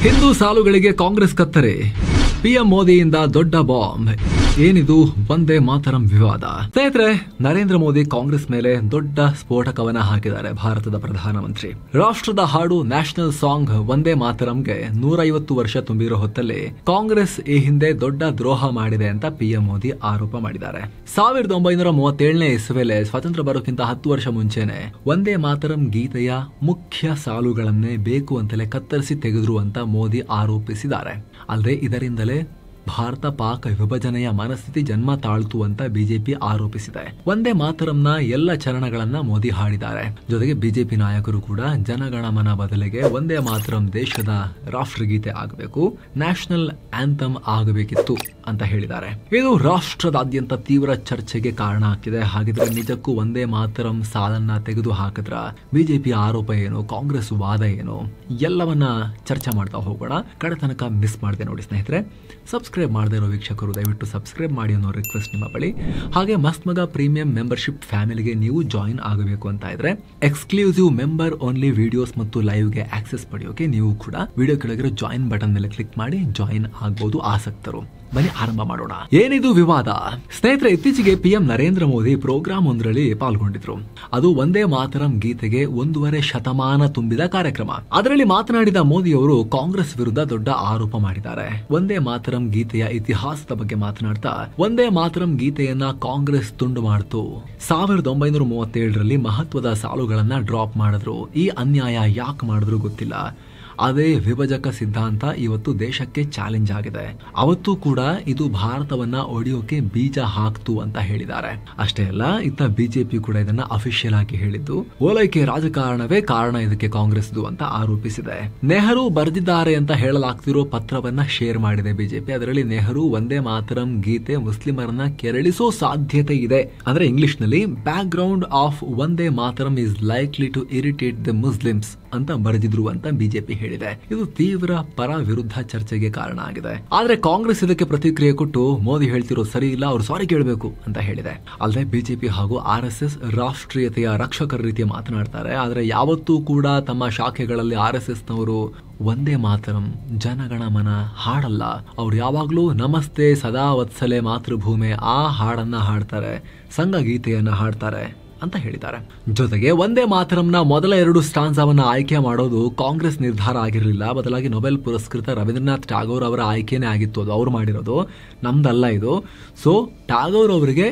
Hindu ಸಾಲುಗಳಿಗೆ Congress ಕತ್ತರೆ, PM ಮೋದಿಯಿಂದ ದೊಡ್ಡ bomb. ಏನಿದು ವಂದೇ ಮಾತರಂ ವಿವಾದ? ಸ್ನೇಹಿತರೆ, ನರೇಂದ್ರ ಮೋದಿ ಕಾಂಗ್ರೆಸ್ ಮೇಲೆ ದೊಡ್ಡ ಸ್ಫೋಟಕವನ್ನ ಹಾಕಿದ್ದಾರೆ. ಭಾರತದ ಪ್ರಧಾನಮಂತ್ರಿ ರಾಷ್ಟ್ರದ ಹಾಡು ನ್ಯಾಷನಲ್ ಸಾಂಗ್ ವಂದೇ ಮಾತರಂಗೆ 150 ವರ್ಷ ತುಂಬಿರೋ ಹೊತ್ತಲ್ಲಿ ಕಾಂಗ್ರೆಸ್ ಈ ಹಿಂದೆ ದೊಡ್ಡ ದ್ರೋಹ ಮಾಡಿದೆ ಅಂತ ಪಿಎಂ ಮೋದಿ ಆರೋಪ ಮಾಡಿದ್ದಾರೆ. 1937ನೇ ಇಸ್ವಿಯಲ್ಲಿ ಸ್ವಾತಂತ್ರ್ಯ ಬರೋಕ್ಕಿಂತ 10 ವರ್ಷ ಮುಂಚೆನೆ ವಂದೇ ಮಾತರಂ ಗೀತೆಯ ಮುಖ್ಯ ಸಾಲುಗಳನ್ನೇ ಬೇಕು ಅಂತಲೇ ಕತ್ತರಿಸಿ ತೆಗೆದ್ರು ಅಂತ ಮೋದಿ ಆರೋಪಿಸಿದ್ದಾರೆ. ಅಲ್ಲದೆ ಇದರಿಂದಲೇ ಭಾರತ ಪಾಕ್ ವಿಭಜನೆಯ ಮನಸ್ಥಿತಿ ಜನ್ಮ ತಾಳ್ತು ಅಂತ ಬಿಜೆಪಿ ಆರೋಪಿಸಿದೆ. ವಂದೇ ಮಾತರಂನ ಎಲ್ಲ ಚರಣಗಳನ್ನ ಮೋದಿ ಹಾಡಿದ್ದಾರೆ. ಜೊತೆಗೆ ಬಿಜೆಪಿ ನಾಯಕರು ಕೂಡ ಜನಗಣಮನ ಬದಲಿಗೆ ವಂದೇ ಮಾತರಂ ದೇಶದ ರಾಷ್ಟ್ರಗೀತೆ ಆಗಬೇಕು, ನ್ಯಾಷನಲ್ ಆಂಥಮ್ ಆಗಬೇಕಿತ್ತು ಅಂತ ಹೇಳಿದ್ದಾರೆ. ಇದು ರಾಷ್ಟ್ರದಾದ್ಯಂತ ತೀವ್ರ ಚರ್ಚೆಗೆ ಕಾರಣ ಆಗ್ತಿದೆ. ಹಾಗಿದ್ರೆ ನಿಜಕ್ಕೂ ವಂದೇ ಮಾತರಂ ಸಾಲನ್ನ ತೆಗೆದು ಹಾಕಿದ್ರ ಬಿಜೆಪಿ ಆರೋಪ ಏನು, ಕಾಂಗ್ರೆಸ್ ವಾದ ಏನು, ಎಲ್ಲವನ್ನ ಚರ್ಚೆ ಮಾಡ್ತಾ ಹೋಗೋಣ. ಕಡೆ ತನಕ ಮಿಸ್ ಮಾಡದೆ ನೋಡಿ ಸ್ನೇಹಿತರೆ. ಸಬ್ಸ್ಕ್ರೈಬ್ ಮಾಡದೇ ಇರೋ ವೀಕ್ಷಕರು ದಯವಿಟ್ಟು ಸಬ್ಸ್ಕ್ರೈಬ್ ಮಾಡಿ ಅನ್ನೋ ರಿಕ್ವೆಸ್ಟ್ ನಿಮ್ಮ ಬಳಿ. ಹಾಗೆ ಮಸ್ತ್ ಮಗ ಪ್ರೀಮಿಯಂ ಮೆಂಬರ್ಶಿಪ್ ಫ್ಯಾಮಿಲಿಗೆ ನೀವು ಜಾಯಿನ್ ಆಗಬೇಕು ಅಂತ ಇದ್ರೆ ಎಕ್ಸ್ಕ್ಲೂಸಿವ್ ಮೆಂಬರ್ ಓನ್ಲಿ ವಿಡಿಯೋಸ್ ಮತ್ತು ಲೈವ್ಗೆ ಆಕ್ಸೆಸ್ ಪಡೆಯೋಕೆ ನೀವು ಕೂಡ ವಿಡಿಯೋ ಕೆಳಗಿರೋ ಜಾಯಿನ್ ಬಟನ್ ಮೇಲೆ ಕ್ಲಿಕ್ ಮಾಡಿ ಜಾಯಿನ್ ಆಗಬಹುದು ಆಸಕ್ತರು. ಬನ್ನಿ ಆರಂಭ ಮಾಡೋಣ. ಏನಿದು ವಿವಾದ? ಸ್ನೇಹಿತರೆ, ಇತ್ತೀಚೆಗೆ ಪಿಎಂ ನರೇಂದ್ರ ಮೋದಿ ಪ್ರೋಗ್ರಾಂ ಒಂದರಲ್ಲಿ ಪಾಲ್ಗೊಂಡಿದ್ರು. ಅದು ವಂದೇ ಮಾತರಂ ಗೀತೆಗೆ 1.5 ಶತಮಾನ ತುಂಬಿದ ಕಾರ್ಯಕ್ರಮ. ಅದರಲ್ಲಿ ಮಾತನಾಡಿದ ಮೋದಿ ಅವರು ಕಾಂಗ್ರೆಸ್ ವಿರುದ್ಧ ದೊಡ್ಡ ಆರೋಪ ಮಾಡಿದ್ದಾರೆ. ವಂದೇ ಮಾತರಂ ಗೀತೆಯ ಇತಿಹಾಸದ ಬಗ್ಗೆ ಮಾತನಾಡ್ತಾ, ವಂದೇ ಮಾತರಂ ಗೀತೆಯನ್ನ ಕಾಂಗ್ರೆಸ್ ತುಂಡು ಮಾಡಿತು. 1937ರಲ್ಲಿ ಮಹತ್ವದ ಸಾಲುಗಳನ್ನ ಡ್ರಾಪ್ ಮಾಡಿದ್ರು. ಈ ಅನ್ಯಾಯ ಯಾಕೆ ಮಾಡಿದ್ರು ಗೊತ್ತಿಲ್ಲ. ಅದೇ ವಿಭಜಕ ಸಿದ್ಧಾಂತ ಇವತ್ತು ದೇಶಕ್ಕೆ ಚಾಲೆಂಜ್ ಆಗಿದೆ. ಅವತ್ತು ಕೂಡ ಇದು ಭಾರತವನ್ನ ಒಡೆಯೋಕೆ ಬೀಜ ಹಾಕ್ತು ಅಂತ ಹೇಳಿದ್ದಾರೆ. ಅಷ್ಟೇ ಅಲ್ಲ, ಇತ್ತ ಬಿಜೆಪಿ ಕೂಡ ಇದನ್ನ ಅಫಿಷಿಯಲ್ ಆಗಿ ಹೇಳಿದ್ದು ಓಲೈಕೆ ರಾಜಕಾರಣವೇ ಕಾರಣ ಇದಕ್ಕೆ ಕಾಂಗ್ರೆಸ್ದು ಅಂತ ಆರೋಪಿಸಿದೆ. ನೆಹರು ಬರೆದಿದ್ದಾರೆ ಅಂತ ಹೇಳಲಾಗ್ತಿರೋ ಪತ್ರವನ್ನ ಶೇರ್ ಮಾಡಿದೆ ಬಿಜೆಪಿ. ಅದರಲ್ಲಿ ನೆಹರು ವಂದೇ ಮಾತರಂ ಗೀತೆ ಮುಸ್ಲಿಮರನ್ನ ಕೆರಳಿಸೋ ಸಾಧ್ಯತೆ ಇದೆ, ಅಂದ್ರೆ ಇಂಗ್ಲಿಷ್ ನಲ್ಲಿ back ground of Vande Mataram is likely to irritate the Muslims ಅಂತ ಬರೆದಿದ್ರು ಅಂತ ಬಿಜೆಪಿ ಹೇಳಿದೆ. ಇದು ತೀವ್ರ ಪರ ವಿರುದ್ಧ ಚರ್ಚೆಗೆ ಕಾರಣ ಆಗಿದೆ. ಆದ್ರೆ ಕಾಂಗ್ರೆಸ್ ಇದಕ್ಕೆ ಪ್ರತಿಕ್ರಿಯೆ ಕೊಟ್ಟು ಮೋದಿ ಹೇಳ್ತಿರೋದು ಸರಿ ಇಲ್ಲ, ಅವ್ರು ಸಾರಿ ಕೇಳಬೇಕು ಅಂತ ಹೇಳಿದೆ. ಅಲ್ಲದೆ ಬಿಜೆಪಿ ಹಾಗೂ RSS ರಾಷ್ಟ್ರೀಯತೆಯ ರಕ್ಷಕರ ರೀತಿ ಮಾತನಾಡ್ತಾರೆ. ಆದ್ರೆ ಯಾವತ್ತೂ ಕೂಡ ತಮ್ಮ ಶಾಖೆಗಳಲ್ಲಿ RSS ನವರು ವಂದೇ ಮಾತರಂ ಜನಗಣಮನ ಹಾಡಲ್ಲ. ಅವ್ರು ಯಾವಾಗ್ಲೂ ನಮಸ್ತೆ ಸದಾ ವತ್ಸಲೆ ಮಾತೃಭೂಮಿ ಆ ಹಾಡನ್ನ ಹಾಡ್ತಾರೆ, ಸಂಘ ಗೀತೆಯನ್ನ ಹಾಡ್ತಾರೆ ಅಂತ ಹೇಳಿದ್ದಾರೆ. ಜೊತೆಗೆ ವಂದೇ ಮಾತರಂನ ಮೊದಲ 2 ಸ್ಟಾನ್ಸಾವನ್ನ ಆಯ್ಕೆ ಮಾಡೋದು ಕಾಂಗ್ರೆಸ್ ನಿರ್ಧಾರ ಆಗಿರಲಿಲ್ಲ. ಬದಲಾಗಿ ನೊಬೆಲ್ ಪುರಸ್ಕೃತ ರವೀಂದ್ರನಾಥ್ ಟಾಗೋರ್ ಅವರ ಆಯ್ಕೆನೇ ಆಗಿತ್ತು. ಅದು ಅವ್ರು ಮಾಡಿರೋದು, ನಮ್ದಲ್ಲ ಇದು. ಸೊ ಟಾಗೋರ್ ಅವರಿಗೆ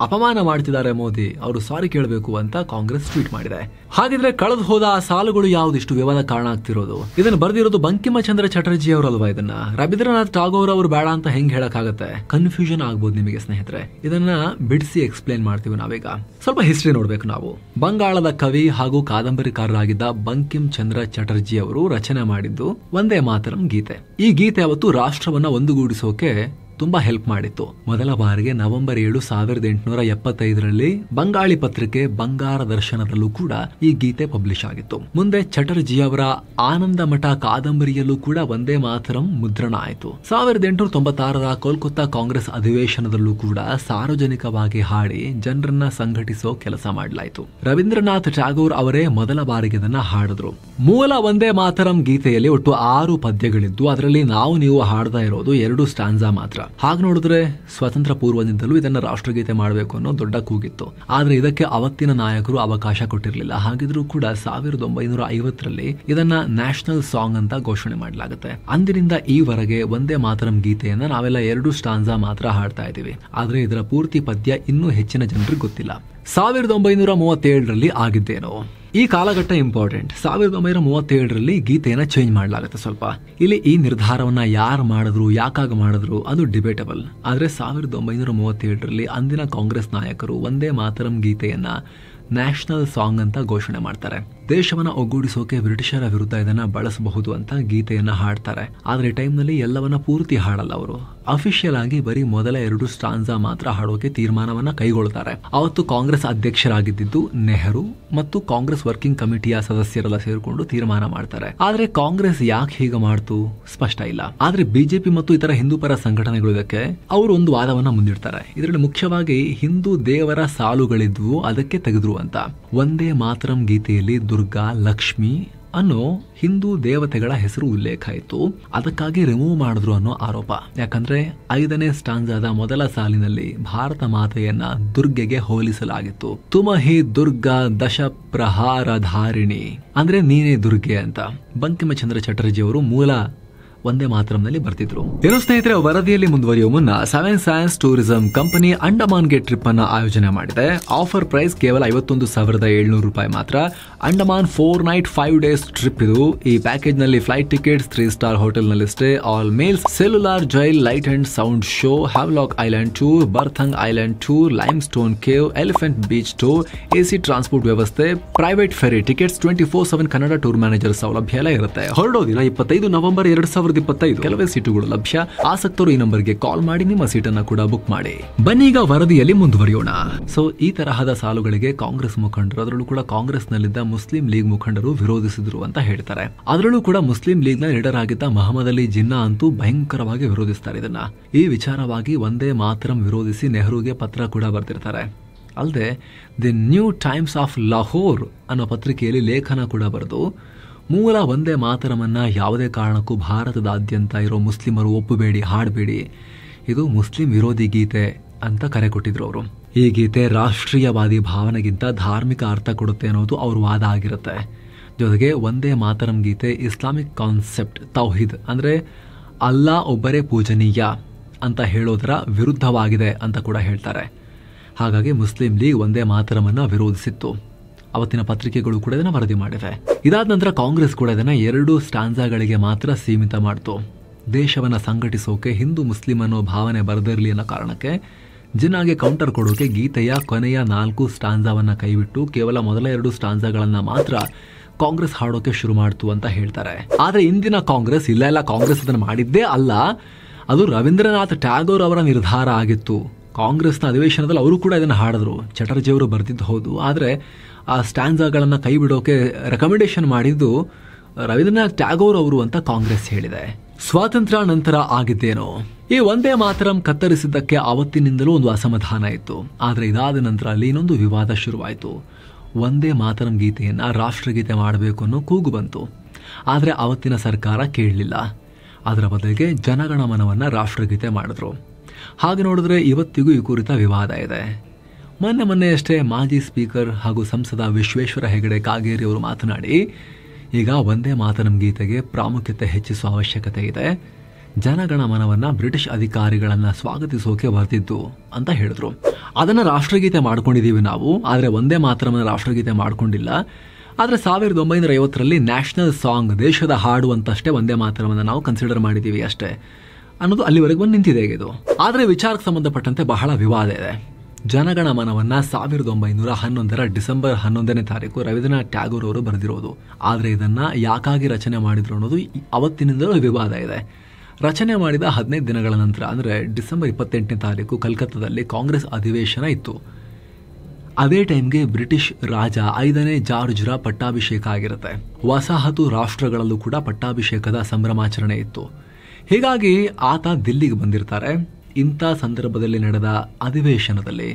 ಅಪಮಾನ ಮಾಡ್ತಿದ್ದಾರೆ ಮೋದಿ, ಅವರು ಸಾರಿ ಕೇಳಬೇಕು ಅಂತ ಕಾಂಗ್ರೆಸ್ ಟ್ವೀಟ್ ಮಾಡಿದೆ. ಹಾಗಿದ್ರೆ ಕಳೆದು ಹೋದ ಆ ಸಾಲುಗಳು ಯಾವುದಿಷ್ಟು ವಿವಾದ ಕಾರಣ ಆಗ್ತಿರೋದು? ಇದನ್ನು ಬರೆದಿರೋದು ಬಂಕಿಮಚಂದ್ರ ಚಟರ್ಜಿ ಅವರಲ್ವಾ? ಇದನ್ನ ರವೀಂದ್ರನಾಥ್ ಟಾಗೋರ್ ಅವರು ಬೇಡ ಅಂತ ಹೆಂಗ್ ಹೇಳಕ್ಕಾಗತ್ತೆ? ಕನ್ಫ್ಯೂಷನ್ ಆಗ್ಬೋದು ನಿಮಗೆ ಸ್ನೇಹಿತರೆ. ಇದನ್ನ ಬಿಡಿಸಿ ಎಕ್ಸ್ಪ್ಲೇನ್ ಮಾಡ್ತೀವಿ ನಾವೀಗ. ಸ್ವಲ್ಪ ಹಿಸ್ಟ್ರಿ ನೋಡ್ಬೇಕು ನಾವು. ಬಂಗಾಳದ ಕವಿ ಹಾಗೂ ಕಾದಂಬರಿಕಾರರಾಗಿದ್ದ ಬಂಕಿಂ ಚಂದ್ರ ಚಟರ್ಜಿ ಅವರು ರಚನೆ ಮಾಡಿದ್ದು ವಂದೇ ಮಾತರಂ ಗೀತೆ. ಈ ಗೀತೆ ಅವತ್ತು ರಾಷ್ಟ್ರವನ್ನ ಒಂದುಗೂಡಿಸೋಕೆ ತುಂಬಾ ಹೆಲ್ಪ್ ಮಾಡಿತ್ತು. ಮೊದಲ ಬಾರಿಗೆ ನವೆಂಬರ್ 7, 1875ರಲ್ಲಿ ಬಂಗಾಳಿ ಪತ್ರಿಕೆ ಬಂಗಾರ ದರ್ಶನದಲ್ಲೂ ಕೂಡ ಈ ಗೀತೆ ಪಬ್ಲಿಷ್ ಆಗಿತ್ತು. ಮುಂದೆ ಚಟರ್ಜಿ ಅವರ ಆನಂದ ಮಠ ಕಾದಂಬರಿಯಲ್ಲೂ ಕೂಡ ವಂದೇ ಮಾತರಂ ಮುದ್ರಣ ಆಯಿತು. 1896ರ ಕೋಲ್ಕತ್ತಾ ಕಾಂಗ್ರೆಸ್ ಅಧಿವೇಶನದಲ್ಲೂ ಕೂಡ ಸಾರ್ವಜನಿಕವಾಗಿ ಹಾಡಿ ಜನರನ್ನ ಸಂಘಟಿಸೋ ಕೆಲಸ ಮಾಡಲಾಯಿತು. ರವೀಂದ್ರನಾಥ್ ಟಾಗೋರ್ ಅವರೇ ಮೊದಲ ಬಾರಿಗೆ ಇದನ್ನ ಹಾಡಿದ್ರು. ಮೂಲ ವಂದೇ ಮಾತರಂ ಗೀತೆಯಲ್ಲಿ ಒಟ್ಟು 6 ಪದ್ಯಗಳಿದ್ದು ಅದರಲ್ಲಿ ನೀವು ಹಾಡ್ತಾ ಇರೋದು 2 ಸ್ಟಾನ್ಸಾ ಮಾತ್ರ. ಹಾಗೆ ನೋಡಿದ್ರೆ ಸ್ವಾತಂತ್ರ್ಯ ಪೂರ್ವದಿಂದಲೂ ಇದನ್ನ ರಾಷ್ಟ್ರಗೀತೆ ಮಾಡಬೇಕು ಅನ್ನೋ ದೊಡ್ಡ ಕೂಗಿತ್ತು. ಆದ್ರೆ ಇದಕ್ಕೆ ಅವತ್ತಿನ ನಾಯಕರು ಅವಕಾಶ ಕೊಟ್ಟಿರಲಿಲ್ಲ. ಹಾಗಿದ್ರೂ ಕೂಡ 1950ರಲ್ಲಿ ಇದನ್ನ ನ್ಯಾಷನಲ್ ಸಾಂಗ್ ಅಂತ ಘೋಷಣೆ ಮಾಡಲಾಗುತ್ತೆ. ಅಂದಿನಿಂದ ಈವರೆಗೆ ವಂದೇ ಮಾತರಂ ಗೀತೆಯನ್ನ ನಾವೆಲ್ಲ 2 ಸ್ಟಾನ್ಸಾ ಮಾತ್ರ ಹಾಡ್ತಾ ಇದೀವಿ. ಆದ್ರೆ ಇದರ ಪೂರ್ತಿ ಪದ್ಯ ಇನ್ನೂ ಹೆಚ್ಚಿನ ಜನರಿಗೆ ಗೊತ್ತಿಲ್ಲ. 1937ರಲ್ಲಿ ಆಗಿದ್ದೇನೋ ಈ ಕಾಲಘಟ್ಟ ಇಂಪಾರ್ಟೆಂಟ್. 1937ರಲ್ಲಿ ಗೀತೆಯನ್ನ ಚೇಂಜ್ ಮಾಡಲಾಗುತ್ತೆ ಸ್ವಲ್ಪ. ಇಲ್ಲಿ ಈ ನಿರ್ಧಾರವನ್ನ ಯಾರು ಮಾಡಿದ್ರು, ಯಾಕಾಗ ಮಾಡಿದ್ರು ಅದು ಡಿಬೇಟಬಲ್. ಆದ್ರೆ 1937ರಲ್ಲಿ ಅಂದಿನ ಕಾಂಗ್ರೆಸ್ ನಾಯಕರು ವಂದೇ ಮಾತರಂ ಗೀತೆಯನ್ನ ನ್ಯಾಷನಲ್ ಸಾಂಗ್ ಅಂತ ಘೋಷಣೆ ಮಾಡ್ತಾರೆ. ದೇಶವನ್ನ ಒಗ್ಗೂಡಿಸೋಕೆ ಬ್ರಿಟಿಷರ ವಿರುದ್ಧ ಇದನ್ನ ಬಳಸಬಹುದು ಅಂತ ಗೀತೆಯನ್ನ ಹಾಡ್ತಾರೆ. ಆದ್ರೆ ಟೈಮ್ ನಲ್ಲಿ ಎಲ್ಲವನ್ನ ಪೂರ್ತಿ ಹಾಡಲ್ಲ. ಅವರು ಅಫಿಷಿಯಲ್ ಆಗಿ ಬರೀ ಮೊದಲ 2 ಸ್ಟಾನ್ಸಾ ಮಾತ್ರ ಹಾಡೋಕೆ ತೀರ್ಮಾನವನ್ನ ಕೈಗೊಳ್ತಾರೆ. ಅವತ್ತು ಕಾಂಗ್ರೆಸ್ ಅಧ್ಯಕ್ಷರಾಗಿದ್ದು ನೆಹರು ಮತ್ತು ಕಾಂಗ್ರೆಸ್ ವರ್ಕಿಂಗ್ ಕಮಿಟಿಯ ಸದಸ್ಯರೆಲ್ಲ ಸೇರಿಕೊಂಡು ತೀರ್ಮಾನ ಮಾಡ್ತಾರೆ. ಆದ್ರೆ ಕಾಂಗ್ರೆಸ್ ಯಾಕೆ ಹೀಗೆ ಮಾಡ್ತು ಸ್ಪಷ್ಟ ಇಲ್ಲ. ಆದ್ರೆ ಬಿಜೆಪಿ ಮತ್ತು ಇತರ ಹಿಂದೂ ಪರ ಸಂಘಟನೆಗಳು ಇದಕ್ಕೆ ಅವರು ಒಂದು ವಾದವನ್ನ ಮುಂದಿಡ್ತಾರೆ. ಇದರಲ್ಲಿ ಮುಖ್ಯವಾಗಿ ಹಿಂದೂ ದೇವರ ಸಾಲುಗಳಿದ್ವು, ಅದಕ್ಕೆ ತೆಗೆದ್ರು ಅಂತ. ವಂದೇ ಮಾತರಂ ಗೀತೆಯಲ್ಲಿ ದುರ್ಗಾ, ಲಕ್ಷ್ಮಿ ಅನ್ನೋ ಹಿಂದೂ ದೇವತೆಗಳ ಹೆಸರು ಉಲ್ಲೇಖ ಇತ್ತು. ಅದಕ್ಕಾಗಿ ರಿಮೂವ್ ಮಾಡಿದ್ರು ಅನ್ನೋ ಆರೋಪ. ಯಾಕಂದ್ರೆ 5ನೇ ಸ್ಟಾಂಜಾದ ಮೊದಲ ಸಾಲಿನಲ್ಲಿ ಭಾರತ ಮಾತೆಯನ್ನ ದುರ್ಗೆಗೆ ಹೋಲಿಸಲಾಗಿತ್ತು. ತುಮಹಿ ದುರ್ಗಾ ದಶ ಪ್ರಹಾರ ಧಾರಿಣಿ, ಅಂದ್ರೆ ನೀನೇ ದುರ್ಗೆ ಅಂತ ಬಂಕಿಮಚಂದ್ರ ಚಟರ್ಜಿ ಅವರು ಮೂಲ ಒಂದೇ ಮಾತರಂನಲ್ಲಿ ಬರ್ತಿದ್ರು. ಏನೋ ಸ್ನೇಹಿತರೆ, ವರದಿಯಲ್ಲಿ ಮುಂದುವರಿಯುವ ಮುನ್ನ 7 ಸೈನ್ಸ್ ಟೂರಿಸಂ ಕಂಪನಿ ಅಂಡಮಾನ್ಗೆ ಟ್ರಿಪ್ ಅನ್ನ ಆಯೋಜನೆ ಮಾಡಿದೆ. ಆಫರ್ ಪ್ರೈಸ್ ಕೇವಲ 51,700 ರೂಪಾಯಿ ಮಾತ್ರ. ಅಂಡಮಾನ್ 4 ನೈಟ್ 5 ಡೇಸ್ ಟ್ರಿಪ್ ಇದು. ಈ ಪ್ಯಾಕೇಜ್ ನಲ್ಲಿ ಫ್ಲೈಟ್ ಟಿಕೆಟ್ಸ್, 3 ಸ್ಟಾರ್ ಹೋಟೆಲ್ ನಲ್ಲಿ stay, all meals, cellular jail, light and sound show, Havelock island tour, Baratang island tour, limestone cave, elephant beach tour, AC transport ವ್ಯವಸ್ಥೆ, private ferry tickets, 24/7 Kannada tour manager ಸೌಲಭ್ಯ ಎಲ್ಲ ಇರುತ್ತೆ. ಹೊರಡೋದಿನ 25 November 2025. ಕೆಲವೇ ಸೀಟುಗಳು ಲಭ್ಯ. ಆಸಕ್ತರು ಈ ನಂಬರ್ಗೆ ಕಾಲ್ ಮಾಡಿ ನಿಮ್ಮ ಸೀಟನ್ನ ಕೂಡ ಬುಕ್ ಮಾಡಿ. ಬನ್ನಿ ಈಗ ವರದಿಯಲ್ಲಿ ಮುಂದುವರಿಯೋಣ. ಸೊ ಈ ತರಹದ ಸಾಲುಗಳಿಗೆ ಕಾಂಗ್ರೆಸ್ ಮುಖಂಡರು, ಅದರಲ್ಲೂ ಕೂಡ ಕಾಂಗ್ರೆಸ್ ನಲ್ಲಿದ್ದ ಮುಸ್ಲಿಂ ಲೀಗ್ ಮುಖಂಡರು ವಿರೋಧಿಸಿದ್ರು ಅಂತ ಹೇಳ್ತಾರೆ. ಅದರಲ್ಲೂ ಕೂಡ ಮುಸ್ಲಿಂ ಲೀಗ್ ನ ಲೀಡರ್ ಆಗಿದ್ದ ಮಹಮ್ಮದ್ ಅಲಿ ಜಿನ್ನಾ ಅಂತೂ ಭಯಂಕರವಾಗಿ ವಿರೋಧಿಸ್ತಾರೆ ಇದನ್ನ. ಈ ವಿಚಾರವಾಗಿ ಒಂದೇ ಮಾತರಂ ವಿರೋಧಿಸಿ ನೆಹರುಗೆ ಪತ್ರ ಕೂಡ ಬರ್ತಿರ್ತಾರೆ. ಅಲ್ಲದೆ the new times of Lahore ಅನ್ನೋ ಪತ್ರಿಕೆಯಲ್ಲಿ ಲೇಖನ ಕೂಡ ಬರೆದು ಮೂಲ ಒಂದೇ ಮಾತರಮನ್ನ ಯಾವುದೇ ಕಾರಣಕ್ಕೂ ಭಾರತದಾದ್ಯಂತ ಇರೋ ಮುಸ್ಲಿಮರು ಒಪ್ಪಬೇಡಿ, ಹಾಡಬೇಡಿ, ಇದು ಮುಸ್ಲಿಂ ವಿರೋಧಿ ಗೀತೆ ಅಂತ ಕರೆ ಕೊಟ್ಟಿದ್ರು ಅವರು. ಈ ಗೀತೆ ರಾಷ್ಟ್ರೀಯವಾದಿ ಭಾವನೆಗಿಂತ ಧಾರ್ಮಿಕ ಅರ್ಥ ಕೊಡುತ್ತೆ ಅನ್ನೋದು ಅವ್ರ ವಾದ ಆಗಿರುತ್ತೆ. ಜೊತೆಗೆ ಒಂದೇ ಮಾತರಂ ಗೀತೆ ಇಸ್ಲಾಮಿಕ್ ಕಾನ್ಸೆಪ್ಟ್ ತೌಹೀದ್ ಅಂದ್ರೆ ಅಲ್ಲಾ ಒಬ್ಬರೇ ಪೂಜನೀಯ ಅಂತ ಹೇಳೋದರ ವಿರುದ್ಧವಾಗಿದೆ ಅಂತ ಕೂಡ ಹೇಳ್ತಾರೆ. ಹಾಗಾಗಿ ಮುಸ್ಲಿಂ ಲೀಗ್ ಒಂದೇ ಮಾತರಮನ್ನ ವಿರೋಧಿಸಿತ್ತು. ಅವತ್ತಿನ ಪತ್ರಿಕೆಗಳು ಕೂಡ ಇದನ್ನ ವರದಿ ಮಾಡಿವೆ. ಇದಾದ ನಂತರ ಕಾಂಗ್ರೆಸ್ ಕೂಡ ಇದನ್ನ 2 ಸ್ಟಾಂಜಾಗಳಿಗೆ ಮಾತ್ರ ಸೀಮಿತ ಮಾಡ್ತು. ದೇಶವನ್ನ ಸಂಘಟಿಸೋಕೆ ಹಿಂದೂ ಮುಸ್ಲಿಂ ಅನ್ನೋ ಭಾವನೆ ಬರದಿರಲಿ ಅನ್ನೋ ಕಾರಣಕ್ಕೆ ಜಿನ್ನಾಗೆ ಕೌಂಟರ್ ಕೊಡೋಕೆ ಗೀತೆಯ ಕೊನೆಯ 4 ಸ್ಟಾಂಜಾವನ್ನ ಕೈಬಿಟ್ಟು ಕೇವಲ ಮೊದಲ 2 ಸ್ಟಾಂಜಾಗಳನ್ನ ಮಾತ್ರ ಕಾಂಗ್ರೆಸ್ ಹಾಡೋಕೆ ಶುರು ಮಾಡ್ತು ಅಂತ ಹೇಳ್ತಾರೆ. ಆದ್ರೆ ಇಂದಿನ ಕಾಂಗ್ರೆಸ್ ಇಲ್ಲ, ಕಾಂಗ್ರೆಸ್ ಅದನ್ನ ಮಾಡಿದ್ದೇ ಅಲ್ಲ, ಅದು ರವೀಂದ್ರನಾಥ್ ಟ್ಯಾಗೋರ್ ಅವರ ನಿರ್ಧಾರ ಆಗಿತ್ತು. ಕಾಂಗ್ರೆಸ್ನ ಅಧಿವೇಶನದಲ್ಲಿ ಅವರು ಕೂಡ ಇದನ್ನ ಹಾಡಿದ್ರು. ಚಟರ್ಜಿ ಅವರು ಬರ್ತಿದ್ದು ಹೌದು, ಆದ್ರೆ ಆ ಸ್ಟ್ಯಾನ್ಜಾಗಳನ್ನ ಕೈ ಬಿಡೋಕೆ ರೆಕಮೆಂಡೇಶನ್ ಮಾಡಿದ್ದು ರವೀಂದ್ರನಾಥ್ ಟ್ಯಾಗೋರ್ ಅವರು ಅಂತ ಕಾಂಗ್ರೆಸ್ ಹೇಳಿದೆ. ಸ್ವಾತಂತ್ರ್ಯ ನಂತರ ಆಗಿದ್ದೇನೋ, ಈ ಒಂದೇ ಮಾತರಂ ಕತ್ತರಿಸಿದ್ದಕ್ಕೆ ಅವತ್ತಿನಿಂದಲೂ ಒಂದು ಅಸಮಾಧಾನ ಇತ್ತು. ಆದ್ರೆ ಇದಾದ ನಂತರ ಅಲ್ಲಿ ಇನ್ನೊಂದು ವಿವಾದ ಶುರುವಾಯಿತು. ಒಂದೇ ಮಾತರಂ ಗೀತೆಯನ್ನ ರಾಷ್ಟ್ರಗೀತೆ ಮಾಡಬೇಕು ಅನ್ನೋ ಕೂಗು ಬಂತು. ಆದ್ರೆ ಅವತ್ತಿನ ಸರ್ಕಾರ ಕೇಳಲಿಲ್ಲ. ಅದರ ಬದಲಿಗೆ ಜನಗಣಮನವನ್ನ ರಾಷ್ಟ್ರಗೀತೆ ಮಾಡಿದ್ರು. ಹಾಗೆ ನೋಡಿದ್ರೆ ಇವತ್ತಿಗೂ ಈ ಕುರಿತ ವಿವಾದ ಇದೆ. ಮೊನ್ನೆಯಷ್ಟೇ ಮಾಜಿ ಸ್ಪೀಕರ್ ಹಾಗೂ ಸಂಸದ ವಿಶ್ವೇಶ್ವರ ಹೆಗಡೆ ಕಾಗೇರಿ ಅವರು ಮಾತನಾಡಿ ಈಗ ಒಂದೇ ಮಾತರಂ ಗೀತೆಗೆ ಪ್ರಾಮುಖ್ಯತೆ ಹೆಚ್ಚಿಸುವ ಅವಶ್ಯಕತೆ ಇದೆ. ಜನಗಣಮನವನ್ನ ಬ್ರಿಟಿಷ್ ಅಧಿಕಾರಿಗಳನ್ನ ಸ್ವಾಗತಿಸೋಕೆ ಬರ್ತಿದ್ದು ಅಂತ ಹೇಳಿದ್ರು. ಅದನ್ನ ರಾಷ್ಟ್ರಗೀತೆ ಮಾಡ್ಕೊಂಡಿದೀವಿ ನಾವು, ಆದ್ರೆ ಒಂದೇ ಮಾತರಂ ರಾಷ್ಟ್ರಗೀತೆ ಮಾಡ್ಕೊಂಡಿಲ್ಲ. ಆದ್ರೆ 1950ರಲ್ಲಿ ನ್ಯಾಷನಲ್ ಸಾಂಗ್, ದೇಶದ ಹಾಡು ಅಂತಷ್ಟೇ ಒಂದೇ ಮಾತರಮನ್ನ ನಾವು ಕನ್ಸಿಡರ್ ಮಾಡಿದೀವಿ ಅಷ್ಟೇ ಅನ್ನೋದು ಅಲ್ಲಿವರೆಗೂ ಬಂದು ನಿಂತಿದೆ ಇದು. ಆದ್ರೆ ವಿಚಾರಕ್ಕೆ ಸಂಬಂಧಪಟ್ಟಂತೆ ಬಹಳ ವಿವಾದ ಇದೆ. ಜನಗಣಮನವನ್ನ 1911ರ ಡಿಸೆಂಬರ್ 11ನೇ ತಾರೀಕು ರವೀಂದ್ರನಾಥ್ ಟ್ಯಾಗೋರ್ ಅವರು ಬರೆದಿರೋದು. ಆದ್ರೆ ಇದನ್ನ ಯಾಕಾಗಿ ರಚನೆ ಮಾಡಿದ್ರು ಅನ್ನೋದು ಅವತ್ತಿನಿಂದಲೂ ವಿವಾದ ಇದೆ. ರಚನೆ ಮಾಡಿದ 15 ದಿನಗಳ ನಂತರ ಅಂದ್ರೆ ಡಿಸೆಂಬರ್ 28ನೇ ತಾರೀಕು ಕಲ್ಕತ್ತಾದಲ್ಲಿ ಕಾಂಗ್ರೆಸ್ ಅಧಿವೇಶನ ಇತ್ತು. ಅದೇ ಟೈಮ್ಗೆ ಬ್ರಿಟಿಷ್ ರಾಜ 5ನೇ ಜಾರ್ಜ್ರ ಪಟ್ಟಾಭಿಷೇಕ ಆಗಿರುತ್ತೆ. ವಸಾಹತು ರಾಷ್ಟ್ರಗಳಲ್ಲೂ ಕೂಡ ಪಟ್ಟಾಭಿಷೇಕದ ಸಂಭ್ರಮಾಚರಣೆ ಇತ್ತು. ಹೀಗಾಗಿ ಆತ ದಿಲ್ಲಿಗೆ ಬಂದಿರ್ತಾರೆ. ಇಂಥ ಸಂದರ್ಭದಲ್ಲಿ ನಡೆದ ಅಧಿವೇಶನದಲ್ಲಿ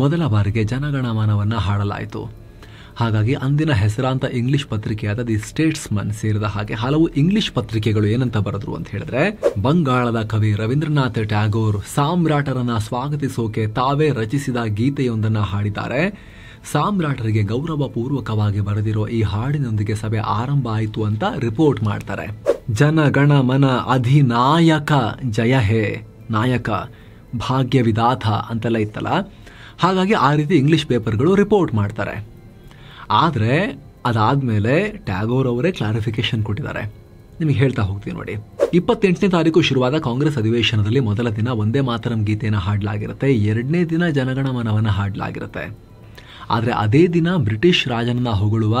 ಮೊದಲ ಬಾರಿಗೆ ಜನಗಣಮನವನ್ನ ಹಾಡಲಾಯಿತು. ಹಾಗಾಗಿ ಅಂದಿನ ಹೆಸರಾಂತ ಇಂಗ್ಲಿಷ್ ಪತ್ರಿಕೆಯಾದ ದಿ ಸ್ಟೇಟ್ಸ್ಮನ್ ಸೇರಿದ ಹಾಗೆ ಹಲವು ಇಂಗ್ಲಿಷ್ ಪತ್ರಿಕೆಗಳು ಏನಂತ ಬರೆದ್ರು ಅಂತ ಹೇಳಿದ್ರೆ, ಬಂಗಾಳದ ಕವಿ ರವೀಂದ್ರನಾಥ್ ಟ್ಯಾಗೋರ್ ಸಾಮ್ರಾಟರನ್ನ ಸ್ವಾಗತಿಸೋಕೆ ತಾವೇ ರಚಿಸಿದ ಗೀತೆಯೊಂದನ್ನ ಹಾಡಿದ್ದಾರೆ. ಸಾಮ್ರಾಟರಿಗೆ ಗೌರವ ಪೂರ್ವಕವಾಗಿ ಬರೆದಿರೋ ಈ ಹಾಡಿನೊಂದಿಗೆ ಸಭೆ ಆರಂಭ ಆಯಿತು ಅಂತ ರಿಪೋರ್ಟ್ ಮಾಡ್ತಾರೆ. ಜನಗಣ ಮನ ಅಧಿನಾಯಕ ಜಯ ಹೇ, ನಾಯಕ ಭಾಗ್ಯ ವಿಧಾತ ಅಂತೆಲ್ಲ ಇತ್ತಲ್ಲ, ಹಾಗಾಗಿ ಆ ರೀತಿ ಇಂಗ್ಲಿಷ್ ಪೇಪರ್ಗಳು ರಿಪೋರ್ಟ್ ಮಾಡ್ತಾರೆ. ಆದರೆ ಅದಾದ್ಮೇಲೆ ಟ್ಯಾಗೋರ್ ಅವರೇ ಕ್ಲಾರಿಫಿಕೇಶನ್ ಕೊಟ್ಟಿದ್ದಾರೆ. ನಿಮಗೆ ಹೇಳ್ತಾ ಹೋಗ್ತೀನಿ ನೋಡಿ. 28ನೇ ತಾರೀಕು ಶುರುವಾದ ಕಾಂಗ್ರೆಸ್ ಅಧಿವೇಶನದಲ್ಲಿ ಮೊದಲ ದಿನ ಒಂದೇ ಮಾತರಂ ಗೀತೆಯನ್ನು ಹಾಡಲಾಗಿರುತ್ತೆ. 2ನೇ ದಿನ ಜನಗಣಮನವನ್ನು ಹಾಡಲಾಗಿರುತ್ತೆ. ಆದರೆ ಅದೇ ದಿನ ಬ್ರಿಟಿಷ್ ರಾಜನನ್ನ ಹೊಗಳುವ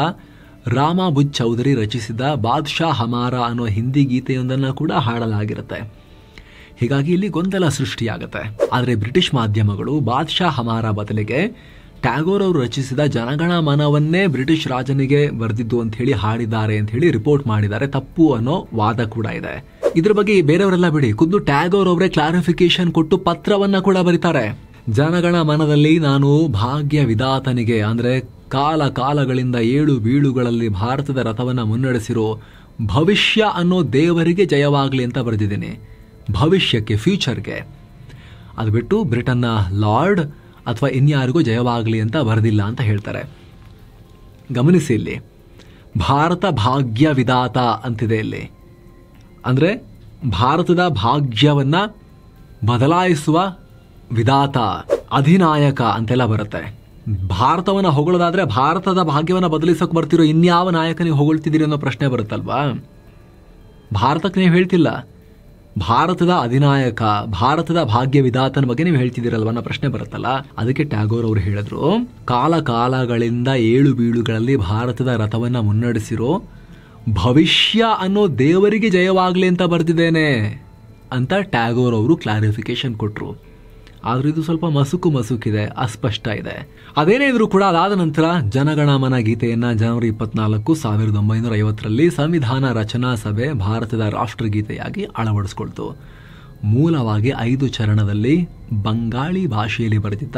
ರಾಮಾ ಬುಜ್ ಚೌಧರಿ ರಚಿಸಿದ ಬಾದ್ಶಾ ಹಮಾರ ಅನ್ನೋ ಹಿಂದಿ ಗೀತೆಯೊಂದನ್ನು ಕೂಡ ಹಾಡಲಾಗಿರುತ್ತೆ. ಹೀಗಾಗಿ ಇಲ್ಲಿ ಗೊಂದಲ ಸೃಷ್ಟಿಯಾಗುತ್ತೆ. ಆದರೆ ಬ್ರಿಟಿಷ್ ಮಾಧ್ಯಮಗಳು ಬಾದ್ಶಾ ಹಮಾರ ಬದಲಿಗೆ ಟ್ಯಾಗೋರ್ ಅವರು ರಚಿಸಿದ ಜನಗಣಮನವನ್ನೇ ಬ್ರಿಟಿಷ್ ರಾಜನಿಗೆ ಬರೆದಿದ್ದು ಅಂತ ಹೇಳಿ ಹಾಡಿದ್ದಾರೆ ಅಂತ ಹೇಳಿ ರಿಪೋರ್ಟ್ ಮಾಡಿದ್ದಾರೆ. ತಪ್ಪು ಅನ್ನೋ ವಾದ ಕೂಡ ಇದೆ. ಇದ್ರ ಬಗ್ಗೆ ಬೇರೆಯವರೆಲ್ಲ ಬಿಡಿ, ಖುದ್ದು ಟ್ಯಾಗೋರ್ ಅವರೇ ಕ್ಲಾರಿಫಿಕೇಶನ್ ಕೊಟ್ಟು ಪತ್ರವನ್ನ ಕೂಡ ಬರೀತಾರೆ. ಜನಗಣ ಮನದಲ್ಲಿ ನಾನು ಭಾಗ್ಯ ವಿಧಾತನಿಗೆ ಅಂದ್ರೆ ಕಾಲ ಕಾಲಗಳಿಂದ ಏಳು ಬೀಳುಗಳಲ್ಲಿ ಭಾರತದ ರಥವನ್ನು ಮುನ್ನಡೆಸಿರೋ ಭವಿಷ್ಯ ಅನ್ನೋ ದೇವರಿಗೆ ಜಯವಾಗಲಿ ಅಂತ ಬರೆದಿದ್ದೀನಿ. ಭವಿಷ್ಯಕ್ಕೆ, ಫ್ಯೂಚರ್ಗೆ. ಅದು ಬಿಟ್ಟು ಬ್ರಿಟನ್ನ ಲಾರ್ಡ್ ಅಥವಾ ಇನ್ಯಾರಿಗೂ ಜಯವಾಗಲಿ ಅಂತ ಬರೆದಿಲ್ಲ ಅಂತ ಹೇಳ್ತಾರೆ. ಗಮನಿಸಿ, ಇಲ್ಲಿ ಭಾರತ ಭಾಗ್ಯ ವಿಧಾತ ಅಂತಿದೆ. ಇಲ್ಲಿ ಅಂದರೆ ಭಾರತದ ಭಾಗ್ಯವನ್ನ ಬದಲಾಯಿಸುವ ವಿಧಾತ, ಅಧಿನಾಯಕ ಅಂತೆಲ್ಲ ಬರುತ್ತೆ. ಭಾರತವನ್ನ ಹೊಗಳೋದಾದ್ರೆ ಭಾರತದ ಭಾಗ್ಯವನ್ನ ಬದಲಿಸೋಕೆ ಬರ್ತಿರೋ ಇನ್ಯಾವ ನಾಯಕನಿಗೆ ಹೊಗಳ್ತಿದ್ದೀರಿ ಅನ್ನೋ ಪ್ರಶ್ನೆ ಬರುತ್ತಲ್ವಾ. ಭಾರತಕ್ಕೆ ನೀವು ಹೇಳ್ತಿಲ್ಲ, ಭಾರತದ ಅಧಿನಾಯಕ, ಭಾರತದ ಭಾಗ್ಯ ವಿಧಾತನ ಬಗ್ಗೆ ನೀವು ಹೇಳ್ತಿದ್ದೀರಲ್ವ ಅನ್ನೋ ಪ್ರಶ್ನೆ ಬರುತ್ತಲ್ಲ. ಅದಕ್ಕೆ ಟ್ಯಾಗೋರ್ ಅವರು ಹೇಳಿದ್ರು, ಕಾಲ ಕಾಲಗಳಿಂದ ಏಳು ಬೀಳುಗಳಲ್ಲಿ ಭಾರತದ ರಥವನ್ನ ಮುನ್ನಡೆಸಿರೋ ಭವಿಷ್ಯ ಅನ್ನೋ ದೇವರಿಗೆ ಜಯವಾಗಲಿ ಅಂತ ಬರೆದಿದ್ದೇನೆ ಅಂತ ಟ್ಯಾಗೋರ್ ಅವರು ಕ್ಲಾರಿಫಿಕೇಶನ್ ಕೊಟ್ಟರು. ಆದ್ರೂ ಇದು ಸ್ವಲ್ಪ ಮಸುಕಿದೆ, ಅಸ್ಪಷ್ಟ ಇದೆ. ಅದೇನೇ ಇದ್ರೂ ಕೂಡ ಅದಾದ ನಂತರ ಜನಗಣಮನ ಗೀತೆಯನ್ನ ಜನವರಿ 24, 1950ರಲ್ಲಿ ಸಂವಿಧಾನ ರಚನಾ ಸಭೆ ಭಾರತದ ರಾಷ್ಟ್ರಗೀತೆಯಾಗಿ ಅಳವಡಿಸಿಕೊಳ್ತು. ಮೂಲವಾಗಿ 5 ಚರಣದಲ್ಲಿ ಬಂಗಾಳಿ ಭಾಷೆಯಲ್ಲಿ ಬರೆದಿದ್ದ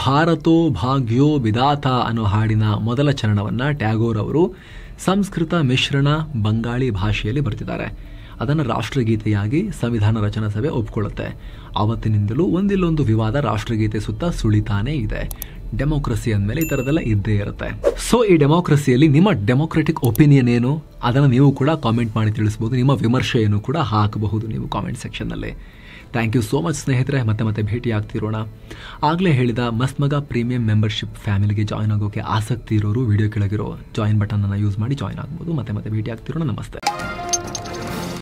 ಭಾರತೋ ಭಾಗ್ಯೋ ವಿಧಾತ ಅನ್ನೋ ಹಾಡಿನ ಮೊದಲ ಚರಣವನ್ನ ಟ್ಯಾಗೋರ್ ಅವರು ಸಂಸ್ಕೃತ ಮಿಶ್ರಣ ಬಂಗಾಳಿ ಭಾಷೆಯಲ್ಲಿ ಬರೆದಿದ್ದಾರೆ. ಅದನ್ನು ರಾಷ್ಟ್ರಗೀತೆಯಾಗಿ ಸಂವಿಧಾನ ರಚನಾ ಸಭೆ ಒಪ್ಕೊಳ್ಳುತ್ತೆ. ಆವತ್ತಿನಿಂದಲೂ ಒಂದಿಲ್ಲೊಂದು ವಿವಾದ ರಾಷ್ಟ್ರಗೀತೆ ಸುತ್ತ ಸುಳಿತಾನೇ ಇದೆ. ಡೆಮೋಕ್ರಸಿ ಅಂದಮೇಲೆ ಈ ಥರದೆಲ್ಲ ಇದ್ದೇ ಇರುತ್ತೆ. ಸೊ ಈ ಡೆಮೋಕ್ರಸಿಯಲ್ಲಿ ನಿಮ್ಮ ಡೆಮೋಕ್ರೆಟಿಕ್ ಒಪಿನಿಯನ್ ಏನು ಅದನ್ನು ನೀವು ಕೂಡ ಕಾಮೆಂಟ್ ಮಾಡಿ ತಿಳಿಸಬಹುದು. ನಿಮ್ಮ ವಿಮರ್ಶೆಯನ್ನು ಕೂಡ ಹಾಕಬಹುದು ನೀವು ಕಾಮೆಂಟ್ ಸೆಕ್ಷನ್ನಲ್ಲಿ. ಥ್ಯಾಂಕ್ ಯು ಸೋ ಮಚ್ ಸ್ನೇಹಿತರೆ. ಮತ್ತೆ ಭೇಟಿ ಆಗ್ತಿರೋಣ. ಆಗಲೇ ಹೇಳಿದ ಮಸ್ತ್ಮಗ ಪ್ರೀಮಿಯಂ ಮೆಂಬರ್ಶಿಪ್ ಫ್ಯಾಮಿಲಿಗೆ ಜಾಯ್ನ್ ಆಗೋಕೆ ಆಸಕ್ತಿ ಇರೋರು ವಿಡಿಯೋ ಕೆಳಗಿರೋ ಜಾಯಿನ್ ಬಟನ್ ಅನ್ನು ಯೂಸ್ ಮಾಡಿ ಜಾಯ್ನ್ ಆಗ್ಬೋದು. ಮತ್ತೆ ಭೇಟಿ ಆಗ್ತಿರೋಣ. ನಮಸ್ತೆ.